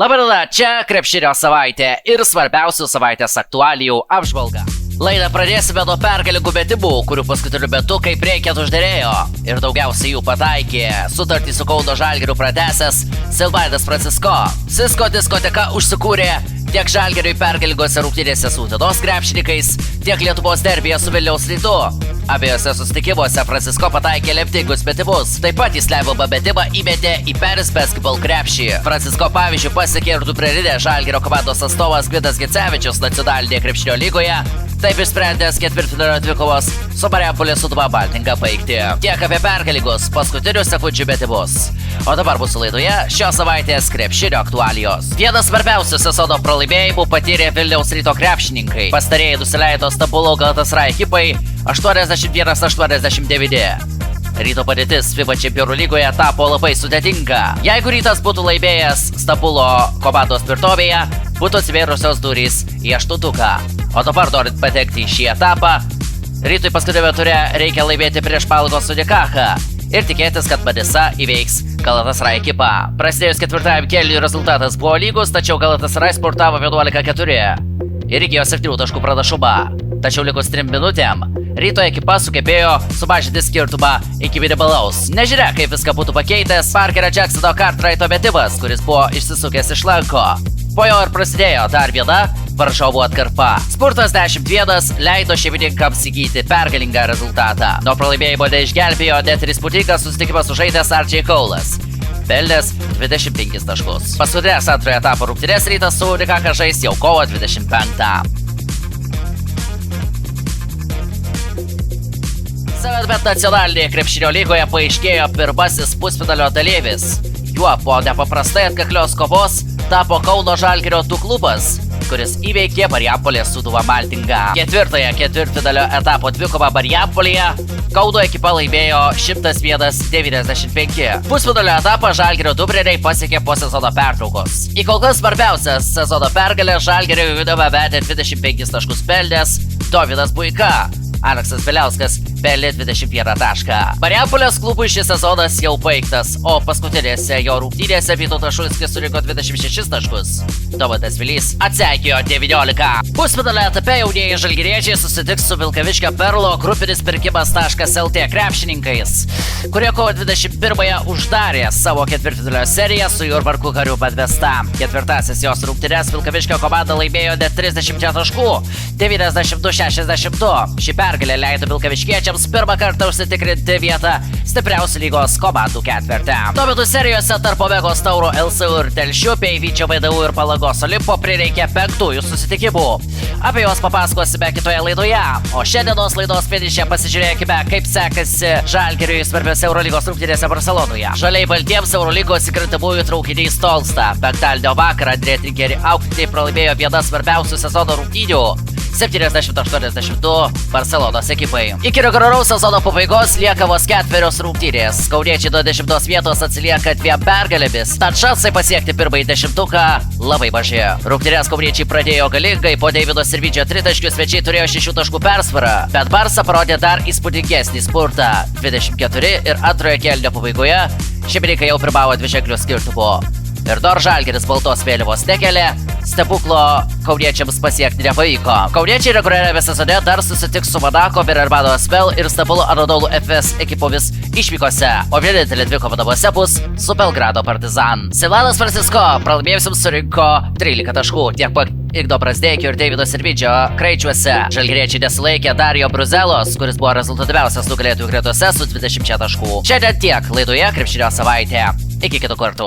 Labadiena, čia Krepšinio savaitė ir svarbiausių savaitės aktualijų apžvalga. Laidą pradėsime nuo pergalingų metimų, kurių paskutiniu metu kaip reikiant užderėjo. Ir daugiausiai jų pataikė sutartį su Kauno Žalgiriu pratęsęs Silvaidas Francisko. Sisko diskoteka užsikūrė tiek Žalgiriui pergalingose rungtynėse su Utenos krepšininkais, tiek Lietuvos derbyje su Vilniaus Rytu. Abiejose susitikimuose Francisko pataikė lemtingus metimus. Taip pat jis lemiamą metimą įmetė į Paris Basketball krepšį. Francisko pavyzdžių pasiekė ir duprerinė Žalgirio komandos atstovas Gvidas Gecevičius nacionalinėje krepšinio lygoje. Taip išsprendęs ketvirtfinalio dvikovos su Marijampolės Sūduva Baltika baigti. Tiek apie pergalingus paskutinius sekundžių metimus. O dabar mūsų laidoje šios savaitės krepšinio aktualijos. Vienas svarbiausių sezono pralaimėjimų patyrė Vilniaus Ryto krepšininkai. Pastarieji nusileido Stambulo Galatasaray ekipai 81-89. Ryto padėtis FIBA Čempionų lygoje tapo labai sudėtinga. Jeigu Rytas būtų laimėjęs Stambulo komandos tvirtovėje, būtų atsivėrusios durys į aštuntuką. O dabar, norint patekti į šį etapą, Rytui paskutinėme ture reikia laimėti prieš Palangos Unikaką ir tikėtis, kad Manisa įveiks Galatasaray ekipą. Prasidėjus ketvirtajam kėliniui rezultatas buvo lygus, tačiau Galatasaray sportavo 11-4 ir įgijo 7 taškų pranašumą. Tačiau likus 3 minutėm Ryto ekipa sugebėjo sumažinti skirtumą iki minimalaus. Nežinia, kaip viską būtų pakeitęs Parkerio Jacksono Cartwrighto metimas, kuris buvo išsisukęs iš lanko. Po jo ir prasidėjo dar viena varžovų atkarpa. Spurtas 10-1 leido šeimininkams įgyti pergalingą rezultatą. Nuo pralaimėjimo neišgelbėjo net ir įspūdingas susitikimas sužaidęs RJ Kaulas, pelnęs 25 taškus. Paskutinės antrojo etapo rungtynės Rytas su Unikaka žais jau kovo 25. Bet nacionalinėje krepšinio lygoje paaiškėjo pirmasis pusfinalio dalyvis. Juo po nepaprastai atkaklios kovos tapo Kauno Žalgirio 2 klubas, kuris įveikė Marijampolės Sūduvą Baltingą. Ketvirtąją ketvirtfinalio etapo dvikovą Marijampolėje Kauno ekipa laimėjo 101-95. Pusfinalio etapą Žalgirio dubreriai pasiekė po sezono pertraukos. Į kol kas svarbiausias sezono pergalę Žalgirio judama vedė 25 taškus pelnęs Dovydas Buika. Aleksas Beliauskas pelnė 21 tašką. Marijampolės klubui šis sezonas jau baigtas, o paskutinėse jo rungtynėse Vytautas Šulskis surinko 26 taškus. Domantas Vilys atseikėjo 19. Pusfinalio etape jaunieji žalgiriečiai susitiks su Vilkaviškio Perlo grupinis pirkimas.lt krepšininkais, kurie kovo 21-ąją uždarė savo ketvirtfinalio seriją su Jurbarku Karių Badvesta. Ketvirtasis jos rungtynės Vilkaviškio komanda laimėjo net 30 taškų, 92-62. Ši pergalė leido vilkaviškiečiams pirmą kartą užsitikrinti vietą stipriausių lygos komandų ketverte. Tuo metu serijose tarp Omegos Tauro LSU ir Telšių bei Vyčio VDU ir Palangos Olimpo prireikė 5 susitikimų. Apie juos papasakosime kitoje laidoje. O šiandienos laidos finiše pasižiūrėkime, kaip sekasi Žalgiriui svarbiose Eurolygos rungtynėse Barcelonoje. Žaliai baltiems Eurolygos įkrintamųjų traukiniais tolsta. Penktadienio vakarą Andrė Trinkeri auklėtiniai pralaimėjo vieną svarbiausių sezono rungtynių 70-82 Barcelonos ekipai. Iki reguliaraus sezono pabaigos lieka vos 4 rungtynės. Kauniečiai nuo 10 vietos atsilieka 2 pergalėmis, tad šansai pasiekti pirmąjį 10 labai maži. Rungtynės kauniečiai pradėjo galingai, po Deivido Sirvidžio tritaškių svečiai turėjo 6 taškų persvarą, bet Barsa parodė dar įspūdingesnį spurtą 24 ir antrojo kėlinio pabaigoje šeimininkai jau pirmavo dviženkliu skirtumu. Ir nors Žalgiris baltos vėliavos nekelia, stebuklo kauniečiams pasiekti nepavyko. Kauniečiai reguliariame sezone dar susitiks su Monako, Berermano Asbel ir Stambulo Anadolu FS ekipomis išvykose, o vienintelė dvikova namuose bus su Belgrado Partizan. Silvanas Francisko pralaimėjusiems surinko 13 taškų, tiek pat Igno Brazdėkio ir Deivido Sirvidžio kraičiuose. Žalgiriečiai nesilaikė Dario Bruzelos, kuris buvo rezultatyviausias nugalėtojų gretose su 20 taškų. Šiandien tiek laidoje Krepšinio savaitė. Iki kitų kartų.